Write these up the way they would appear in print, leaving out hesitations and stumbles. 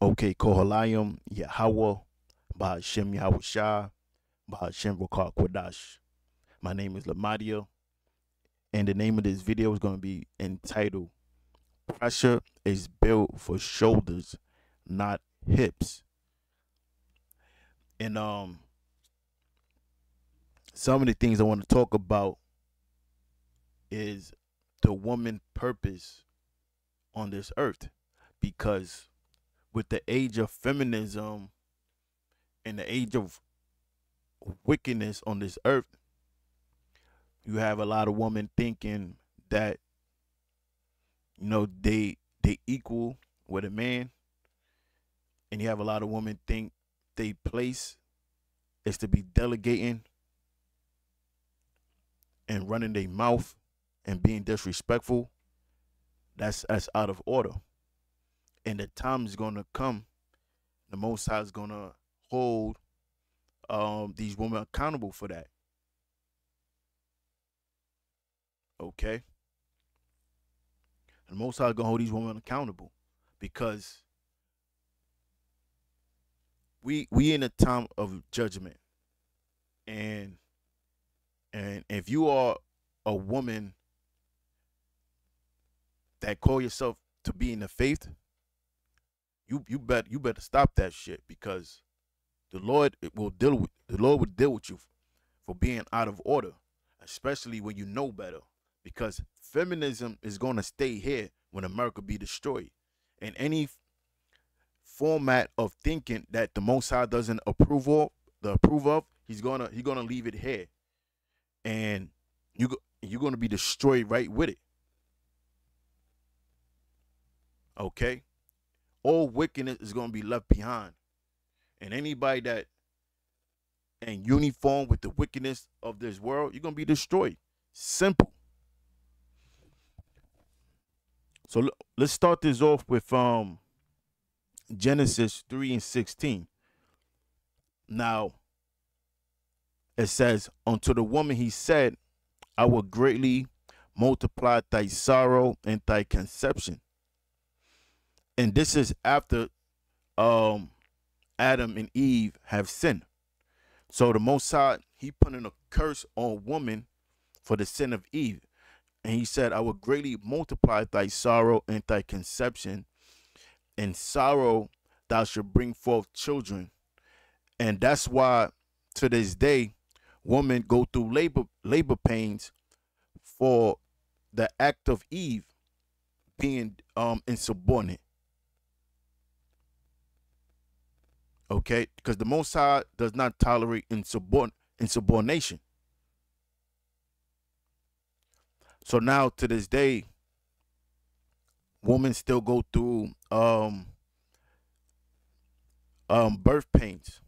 Okay, Kohalayim, Yahweh, Bahashem Yahweh Shah, Bahashem Rokar Kwadash. My name is Lamadia, and the name of this video is going to be entitled Pressure is Built for Shoulders, Not Hips. And some of the things I want to talk about is the woman purpose on this earth. Because with the age of feminism and the age of wickedness on this earth, you have a lot of women thinking that they equal with a man, and you have a lot of women think they place is to be delegating and running their mouth and being disrespectful. That's out of order, and the time is gonna come. The Most High is gonna hold these women accountable for that. Okay, the Most High is gonna hold these women accountable because we in a time of judgment, and if you are a woman that call yourself to be in the faith, you better stop that shit, because the Lord will deal with you for being out of order, especially when you know better. Because feminism is gonna stay here when America be destroyed, and any format of thinking that the Most High doesn't approve of, he's gonna leave it here, and you're gonna be destroyed right with it. Okay, all wickedness is gonna be left behind, and anybody that in uniform with the wickedness of this world, you're gonna be destroyed. Simple. So let's start this off with Genesis 3:16. Now it says, unto the woman he said, I will greatly multiply thy sorrow and thy conception. And this is after Adam and Eve have sinned. So the Most High, he put in a curse on woman for the sin of Eve. And he said, I will greatly multiply thy sorrow and thy conception. In sorrow thou shalt bring forth children. And that's why to this day, women go through labor pains for the act of Eve being insubordinate. Okay, because the Most High does not tolerate insubordination. So now to this day, women still go through birth pains.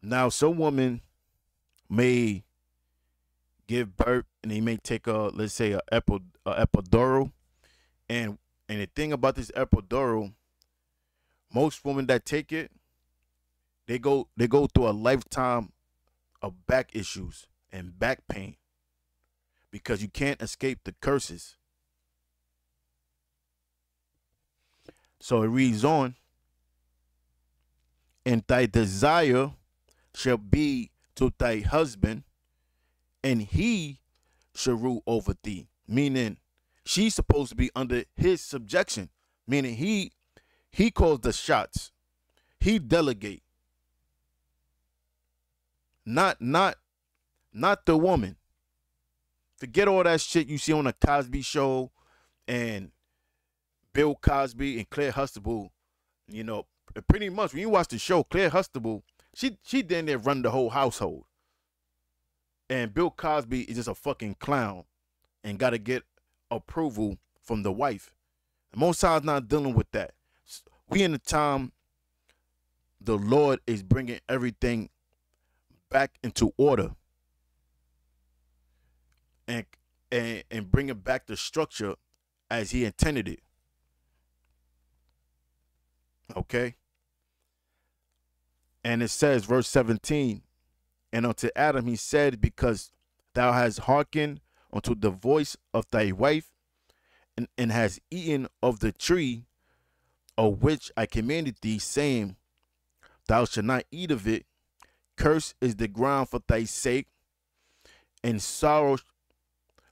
Now some women may give birth and they may take let's say a epidural, and the thing about this epidural, most women that take it, they go through a lifetime of back issues and back pain, because you can't escape the curses. So it reads on, and thy desire shall be to thy husband, and he shall rule over thee. Meaning she's supposed to be under his subjection. Meaning he calls the shots. He delegate. Not the woman. Forget all that shit you see on the Cosby Show and Bill Cosby and Claire Huxtable. Pretty much when you watch the show, Claire Huxtable, she then there run the whole household. And Bill Cosby is just a fucking clown and got to get approval from the wife. Most times not dealing with that. We in the time the Lord is bringing everything back into order, and bringing back the structure as he intended it. Okay? And it says, verse 17, and unto Adam he said, because thou hast hearkened unto the voice of thy wife, and hast eaten of the tree of which I commanded thee, saying, Thou shalt not eat of it. Cursed is the ground for thy sake, and sorrow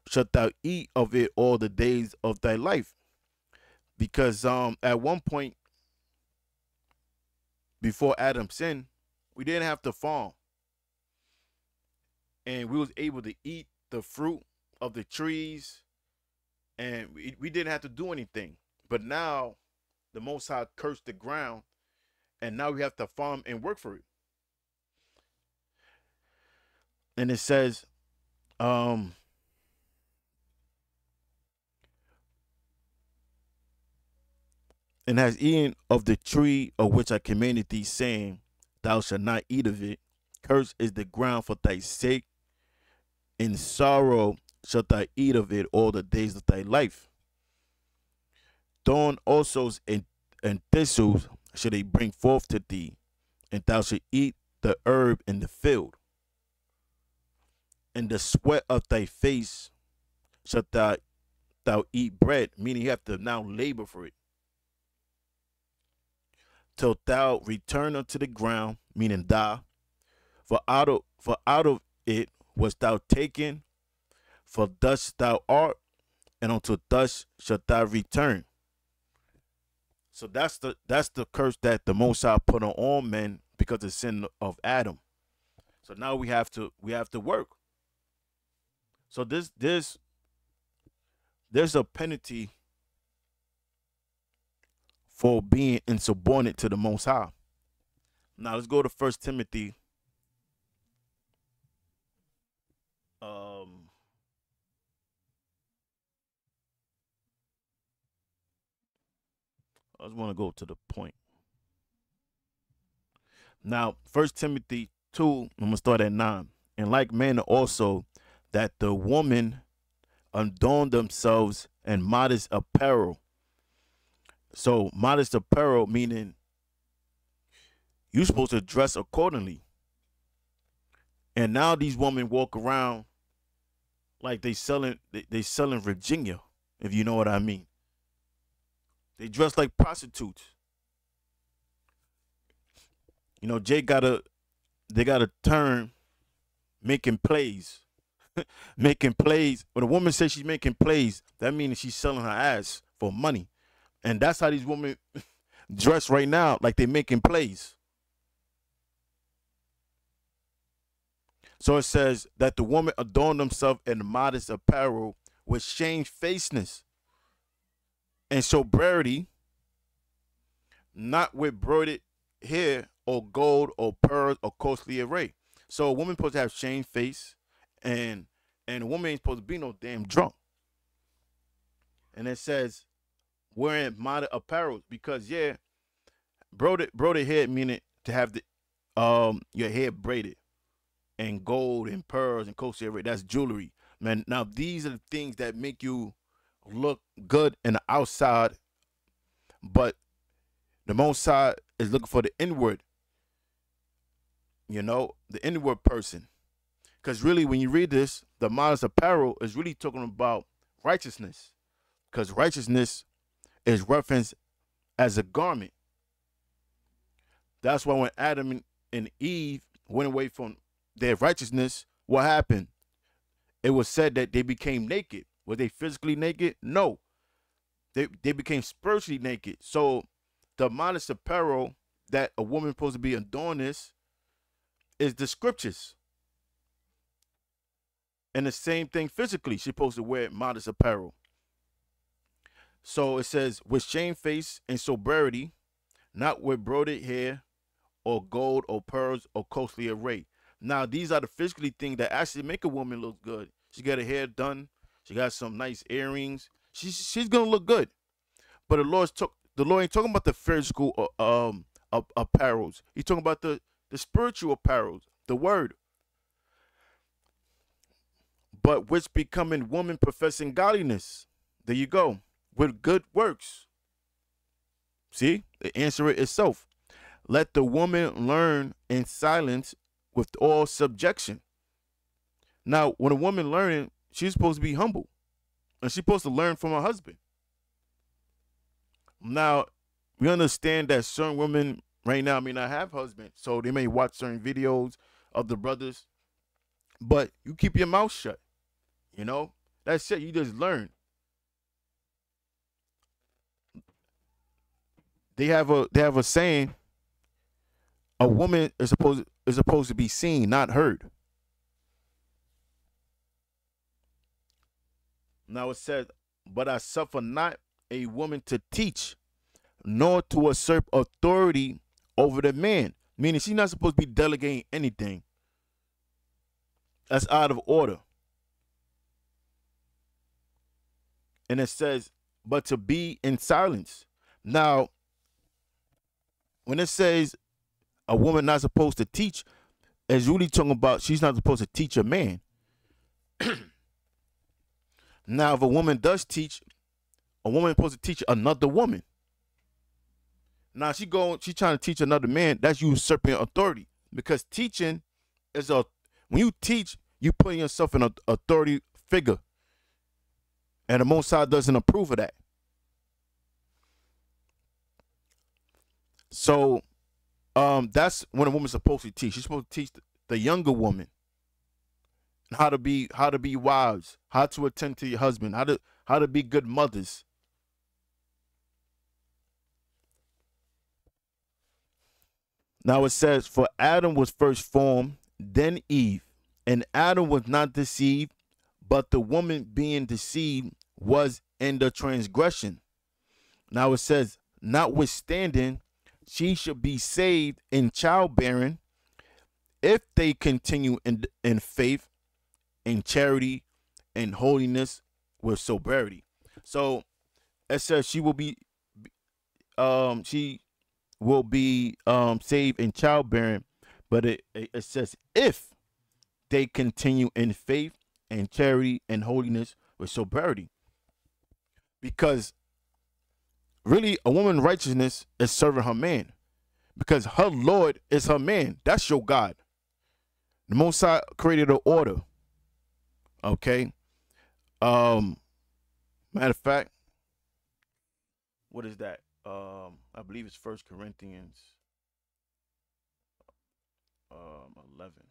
shalt thou eat of it all the days of thy life. Because at one point before Adam sinned, we didn't have to farm, and we was able to eat the fruit of the trees, and we didn't have to do anything. But now the Most High cursed the ground, and now we have to farm and work for it. And it says, and has eaten of the tree of which I commanded thee, saying, Thou shalt not eat of it. Cursed is the ground for thy sake. In sorrow shalt thou eat of it all the days of thy life. Thorn also and thistles shall they bring forth to thee, and thou shalt eat the herb in the field. In the sweat of thy face shalt thou eat bread, meaning you have to now labor for it, till thou return unto the ground, meaning die. For out of it wast thou taken, for dust thou art, and unto dust shalt thou return. So that's the curse that the Most High put on all men because of the sin of Adam. So now we have to work. So there's a penalty for being insubordinate to the Most High. Now let's go to 1 Timothy. I just want to go to the point. Now, 1 Timothy 2, I'm going to start at 9. In like manner also, that the woman adorn themselves in modest apparel. So, modest apparel meaning you're supposed to dress accordingly. And now these women walk around like they selling Virginia, if you know what I mean. They dress like prostitutes. You know, they got a term, making plays. Making plays. When a woman says she's making plays, that means she's selling her ass for money. And that's how these women dress right now, like they're making plays. So it says that the woman adorn themselves in modest apparel with shamefacedness and sobriety, not with broidered hair or gold or pearls or costly array. So a woman supposed to have shamefaced, and a woman ain't supposed to be no damn drunk. And it says wearing modest apparel because broidered hair meaning to have the your hair braided and gold and pearls and costly array. That's jewelry, man. Now these are the things that make you look good in the outside, but the Most High is looking for the inward, the inward person. Because really, when you read this, the modest apparel is really talking about righteousness, because righteousness is referenced as a garment. That's why when Adam and Eve went away from their righteousness, what happened? It was said that they became naked. Were they physically naked? No. They became spiritually naked. So the modest apparel that a woman is supposed to be adorned is the scriptures. And the same thing physically. She's supposed to wear modest apparel. So it says, with shamefaced and sobriety, not with broidered hair or gold or pearls or costly array. Now, these are the physically things that actually make a woman look good. She got her hair done. She got some nice earrings. She's gonna look good. But the Lord ain't talking about the physical apparels. He's talking about the spiritual apparels, the word. But which becoming woman professing godliness. There you go. With good works. See, the answer itself. Let the woman learn in silence with all subjection. Now, when a woman learning, she's supposed to be humble. And she's supposed to learn from her husband. Now, we understand that certain women right now may not have husbands, so they may watch certain videos of the brothers, but you keep your mouth shut. You know, that's it. You just learn. They have a saying: a woman is supposed to be seen, not heard. Now it says, "But I suffer not a woman to teach, nor to usurp authority over the man." Meaning she's not supposed to be delegating anything. That's out of order. And it says, "But to be in silence." Now, when it says a woman not supposed to teach, it's really talking about she's not supposed to teach a man. Now, if a woman does teach, a woman is supposed to teach another woman. Now she trying to teach another man. That's usurping authority, because teaching is when you teach, you putting yourself in an authority figure, and the Most High doesn't approve of that. So, that's when a woman's supposed to teach. She's supposed to teach the younger woman how to be wives, how to attend to your husband, how to be good mothers. Now it says, "For Adam was first formed, then Eve, and Adam was not deceived, but the woman being deceived was in the transgression." Now it says, "Notwithstanding, she should be saved in childbearing if they continue in faith, in charity, in holiness, with sobriety." So it says she will be saved in childbearing, but it says if they continue in faith and charity and holiness with sobriety. Because really, a woman's righteousness is serving her man, because her Lord is her man. That's your God. The Most High created an order. Okay. Matter of fact, what is that? I believe it's 1 Corinthians 11.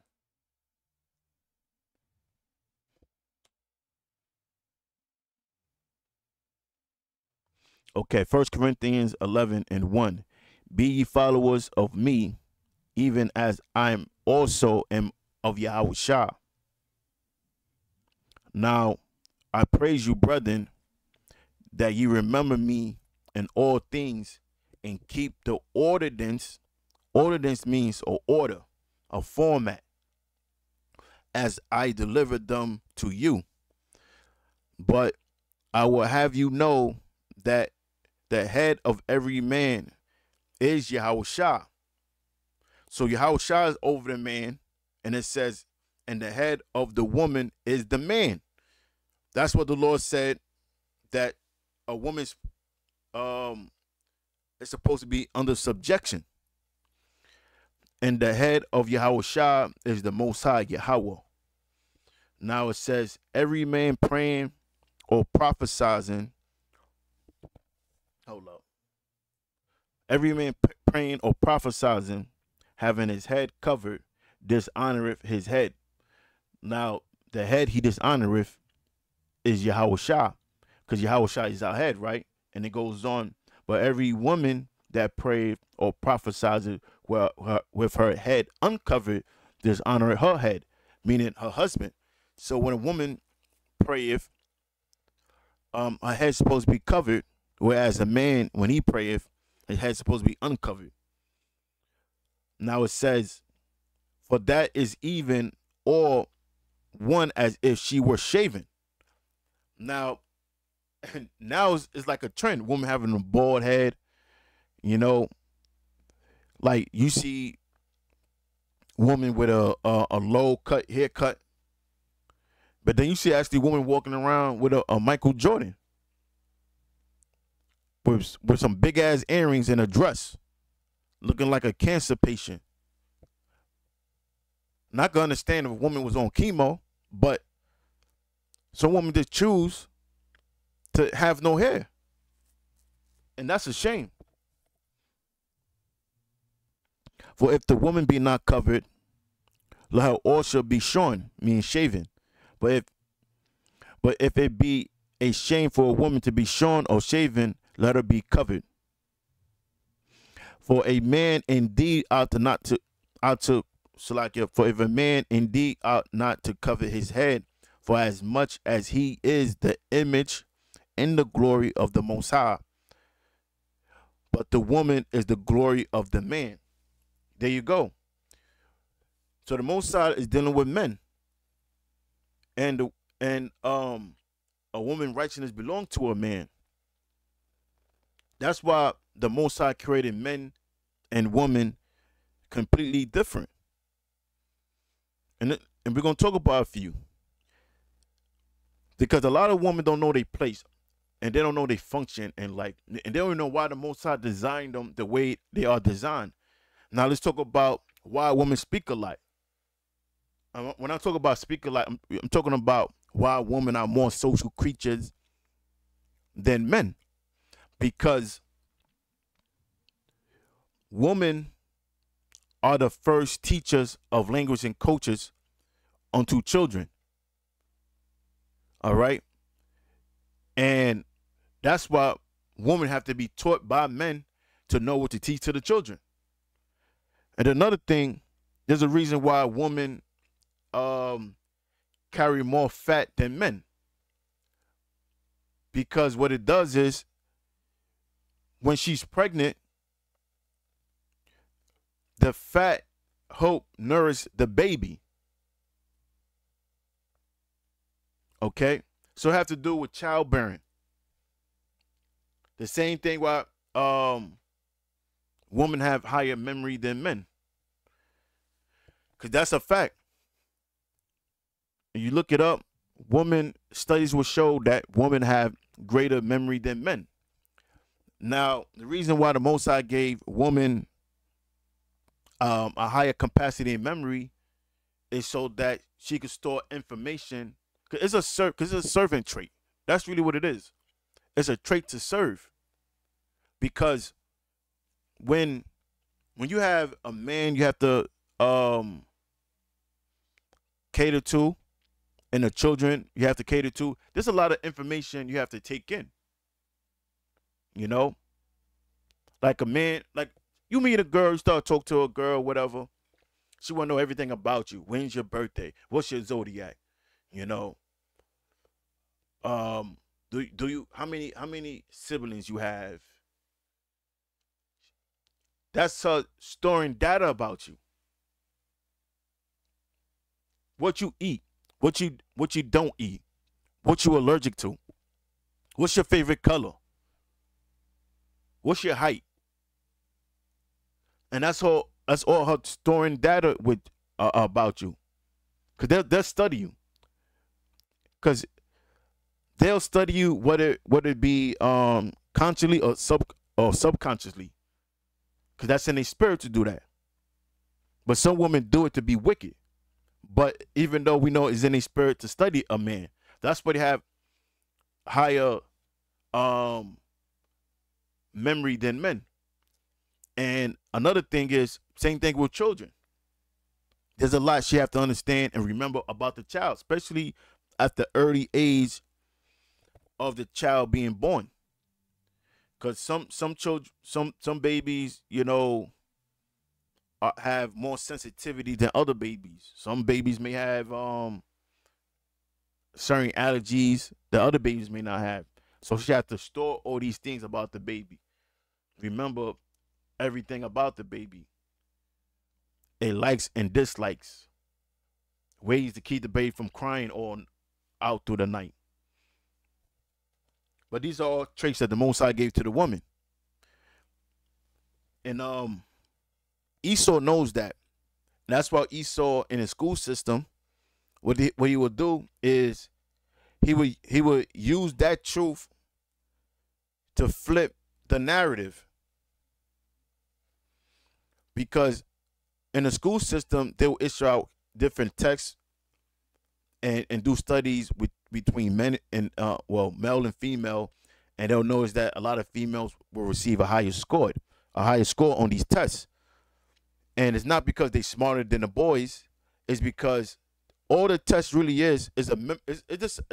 Okay, 1 Corinthians 11:1. "Be ye followers of me, even as I also am of Yahushua. Now I praise you, brethren, that ye remember me in all things, and keep the ordinance." Ordinance means an order, a format, "as I delivered them to you. But I will have you know that the head of every man is Yahushua." So Yahushua is over the man, and it says, "and the head of the woman is the man." That's what the Lord said, that a woman's is supposed to be under subjection. And the head of Yahushua is the Most High, Yahweh. Now it says, "Every man praying or prophesying." Hold up. "Every man praying or prophesying, having his head covered, dishonoreth his head." Now, the head he dishonoreth is Yahushua, because Yahushua is our head, right? And it goes on, "But every woman that prayed or prophesies with her head uncovered, dishonor her head," meaning her husband. So when a woman prayeth, her head's supposed to be covered, whereas a man, when he prayeth, his head's supposed to be uncovered. Now it says, "For that is even or one as if she were shaven." Now it's like a trend. Woman having a bald head, you know, like you see woman with a low cut haircut, but then you see actually woman walking around with a Michael Jordan with some big ass earrings and a dress, looking like a cancer patient. Not gonna understand if a woman was on chemo, but some women just choose to have no hair, and that's a shame. For if the woman be not covered, let her also be shorn, meaning shaven. But if it be a shame for a woman to be shorn or shaven, let her be covered. For a man indeed ought to not to ought to Salakia, for if a man indeed ought not to cover his head, for as much as he is the image and the glory of the Most High, but the woman is the glory of the man. There you go. So the Most High is dealing with men, and a woman righteousness belongs to a man. That's why the Most High created men and women completely different. And we're gonna talk about a few, because a lot of women don't know their place, and they don't know their function in life, and they don't even know why the Most High designed them the way they are designed. Now let's talk about why women speak alike. When I talk about speak alike, I'm talking about why women are more social creatures than men, because women are the first teachers of language and cultures unto children. All right. And that's why women have to be taught by men to know what to teach to the children. And another thing, there's a reason why women carry more fat than men. Because what it does is, when she's pregnant, the fat help nourish the baby. Okay? So it has to do with childbearing. The same thing why women have higher memory than men. Because that's a fact. And you look it up, studies will show that women have greater memory than men. Now, the reason why the Most High gave women a higher capacity in memory is so that she could store information. Because it's a servant trait. That's really what it is. It's a trait to serve. Because when you have a man you have to cater to, and the children you have to cater to, there's a lot of information you have to take in. You know? Like a man, like you meet a girl, you start talking to a girl, whatever. She want to know everything about you. When's your birthday? What's your zodiac? You know? Do you how many siblings you have? That's her storing data about you. What you eat, what you don't eat, what you allergic to, what's your favorite color, what's your height, and that's all her storing data with about you, because they'll study you, because they'll study you whether it be consciously or subconsciously, because that's in their spirit to do that. But some women do it to be wicked. But even though we know it's in their spirit to study a man, that's why they have higher memory than men. And another thing is, same thing with children. There's a lot she have to understand and remember about the child, especially at the early age of the child being born. Because some children, some babies, you know, have more sensitivity than other babies. Some babies may have certain allergies that other babies may not have. So she has to store all these things about the baby. Remember everything about the baby. It likes and dislikes. Ways to keep the baby from crying all out through the night. But these are all traits that the Most High gave to the woman. And Esau knows that. And that's why Esau in his school system, what he would do is he would use that truth to flip the narrative. Because in the school system, they will issue out different texts and do studies between men and male and female, and they'll notice that a lot of females will receive a higher score on these tests. And it's not because they smarter than the boys. It's because all the test really is it's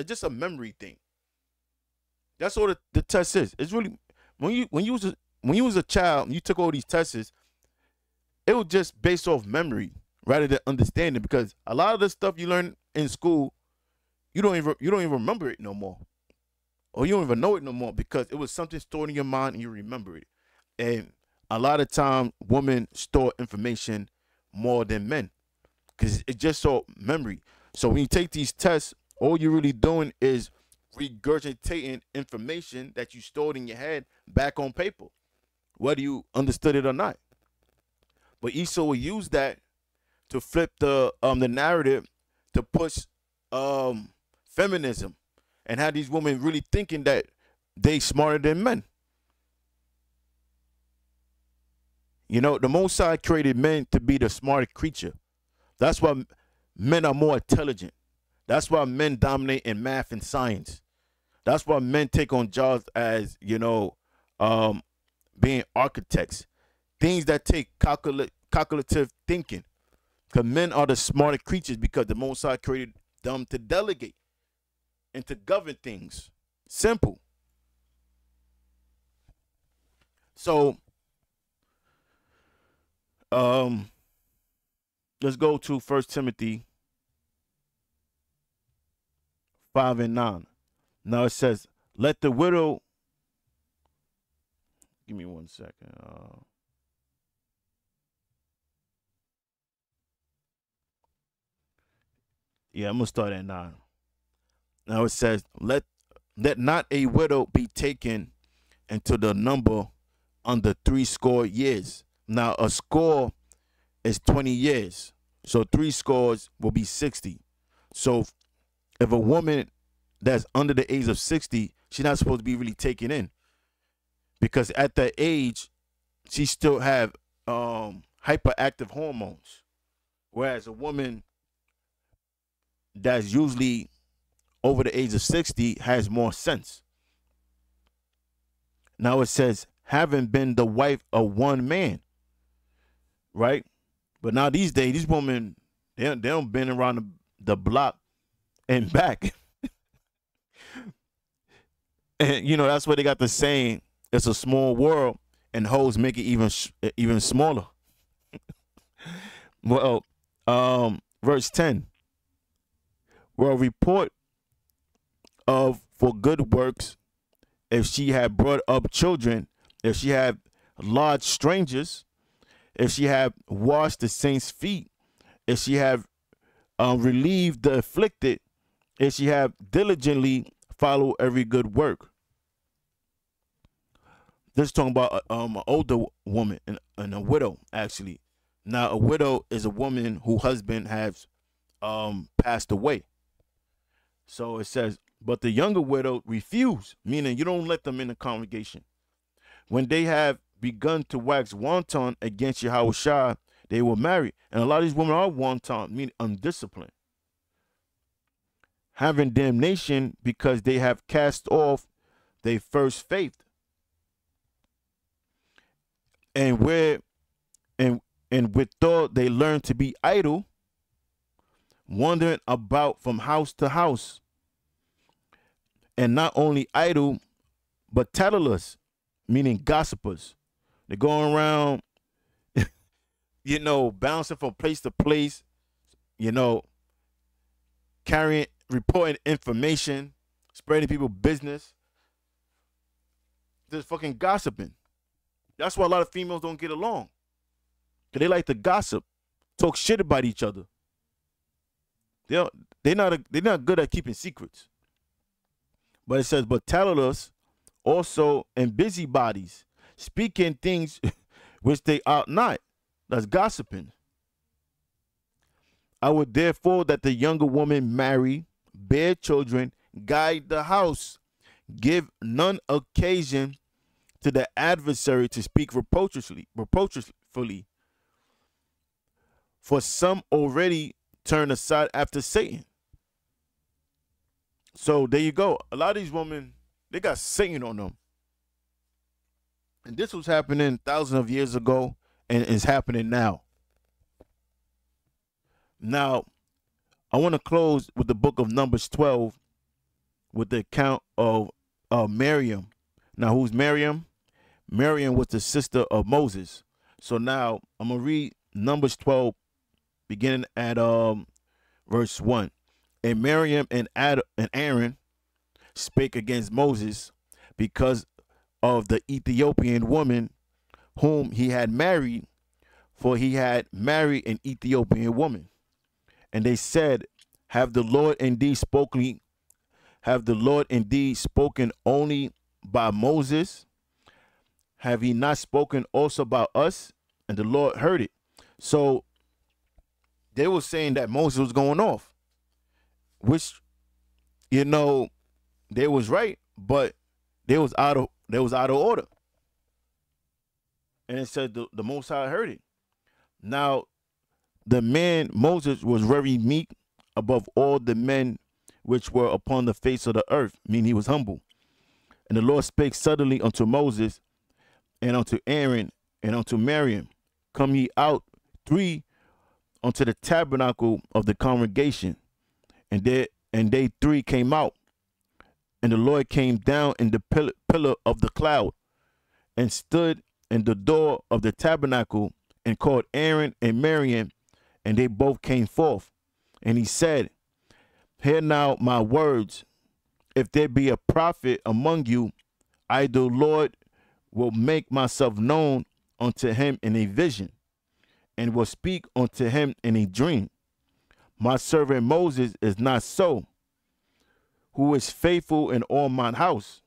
just a memory thing. That's all the test is. It's really when you was a child and you took all these tests, it was just based off memory rather than understanding. Because a lot of the stuff you learn in school, you don't even remember it no more, or you don't even know it no more because it was something stored in your mind and you remember it. And a lot of time, women store information more than men because it's just so memory. So when you take these tests, all you're really doing is regurgitating information that you stored in your head back on paper, whether you understood it or not. But Esau will use that to flip the narrative to push feminism and have these women really thinking that they smarter than men. You know, the Most High created men to be the smarter creature. That's why men are more intelligent. That's why men dominate in math and science. That's why men take on jobs as, being architects, things that take calculative thinking. Because men are the smarter creatures because the Most High created them to delegate and to govern things. Simple. So, let's go to 1 Timothy 5:9. Now it says, let the widow, give me 1 second. Yeah, I'm going to start at 9. Now it says, let not a widow be taken into the number under 60 years. Now a score is 20 years. So 3 scores will be 60. So if a woman that's under the age of 60, she's not supposed to be really taken in. Because at that age, she still have hyperactive hormones. Whereas a woman that's usually over the age of 60 has more sense. Now it says, having been the wife of one man, right? But now these days, these women, they don't been around the block and back. And, that's where they got the saying, it's a small world, and hoes make it even smaller. Well, verse 10. Well, report of for good works, if she had brought up children, if she had lodged strangers, if she had washed the saints' feet, if she had relieved the afflicted, if she had diligently followed every good work. This is talking about an older woman and a widow, actually. Now, a widow is a woman whose husband has passed away. So it says, but the younger widow refused, meaning you don't let them in the congregation. When they have begun to wax wanton against Yahushua, they will marry. And a lot of these women are wanton, meaning undisciplined. Having damnation because they have cast off their first faith. And withal they learn to be idle, wandering about from house to house. And not only idle, but tattlers, meaning gossipers. They're going around, bouncing from place to place, reporting information, spreading people's business. Just fucking gossiping. That's why a lot of females don't get along. Because they like to gossip, talk shit about each other. They're not good at keeping secrets. But it says, but tattlers also and busybodies, speaking things which they ought not. That's gossiping. I would therefore that the younger woman marry, bear children, guide the house, give none occasion to the adversary to speak reproachfully. For some already turn aside after Satan. So there you go. A lot of these women, they got Satan on them. And this was happening thousands of years ago and is happening now. Now, I want to close with the book of Numbers 12 with the account of Miriam. Now, who's Miriam? Miriam was the sister of Moses. So now I'm going to read Numbers 12, beginning at verse 1. And Miriam and Aaron spake against Moses because of the Ethiopian woman whom he had married, for he had married an Ethiopian woman. And they said, Have the Lord indeed spoken only by Moses? Have he not spoken also about us? And the Lord heard it. So they were saying that Moses was going off, which, you know, they was right, but they was out of order. And it said the Most High heard it. Now, the man Moses was very meek above all the men which were upon the face of the earth, meaning he was humble. And the Lord spake suddenly unto Moses and unto Aaron and unto Miriam, Come ye out 3 unto the tabernacle of the congregation. And they 3 came out. And the Lord came down in the pillar of the cloud and stood in the door of the tabernacle and called Aaron and Miriam, and they both came forth. And he said, Hear now my words. If there be a prophet among you, I, the Lord, will make myself known unto him in a vision, and will speak unto him in a dream. My servant Moses is not so, who is faithful in all mine house.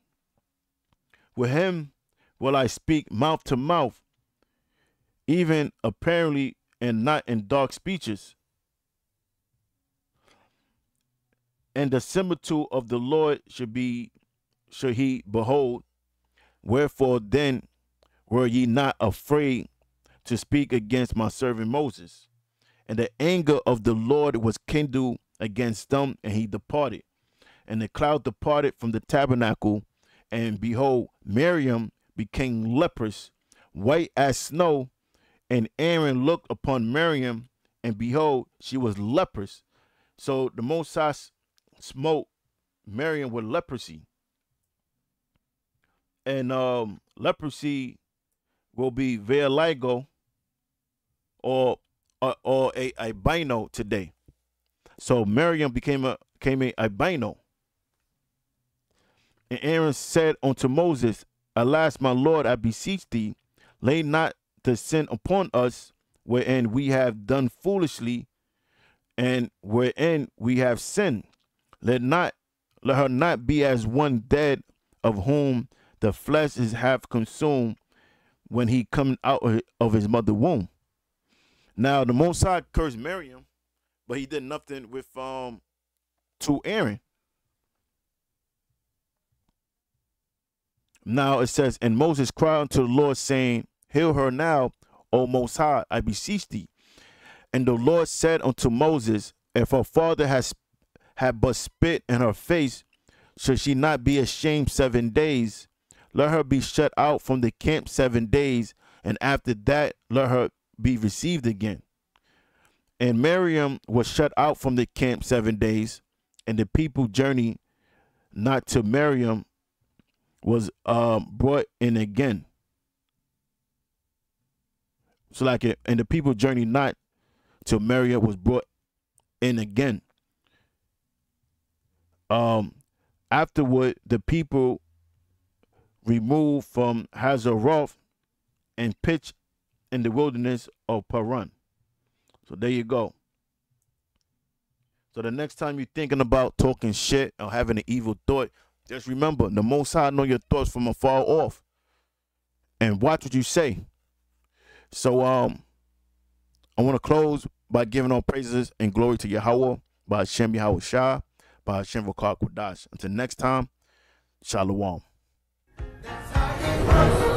With him will I speak mouth to mouth, even apparently, and not in dark speeches. And the similitude of the Lord should he behold. Wherefore then were ye not afraid to speak against my servant Moses? And the anger of the Lord was kindled against them, and he departed. And the cloud departed from the tabernacle, and behold, Miriam became leprous, white as snow. And Aaron looked upon Miriam, and behold, she was leprous. So the Most High smote Miriam with leprosy. And leprosy will be vitiligo or a albino today. So Miriam became a albino. And Aaron said unto Moses, Alas, my Lord, I beseech thee, lay not the sin upon us, wherein we have done foolishly, and wherein we have sinned. Let her not be as one dead, of whom the flesh is half consumed, when he come out of his mother's womb. Now the Most High cursed Miriam, but he did nothing with to Aaron. Now it says, And Moses cried unto the Lord, saying, Heal her now, O Most High, I beseech thee. And the Lord said unto Moses, If her father had but spit in her face, should she not be ashamed 7 days? Let her be shut out from the camp 7 days, and after that let her be received again. And Miriam was shut out from the camp 7 days, and the people journeyed not to Miriam was brought in again. So like it, and the people journeyed not till Miriam was brought in again. Afterward, the people removed from Hazeroth and pitched in the wilderness of Paran. So there you go. So the next time you're thinking about talking shit or having an evil thought, just remember, the Most High know your thoughts from afar off. And watch what you say. So I want to close by giving all praises and glory to Yahweh, by Hashem Yahweh Shah, by Hashem Rakar Kodash. Until next time, Shalom. That's how it works.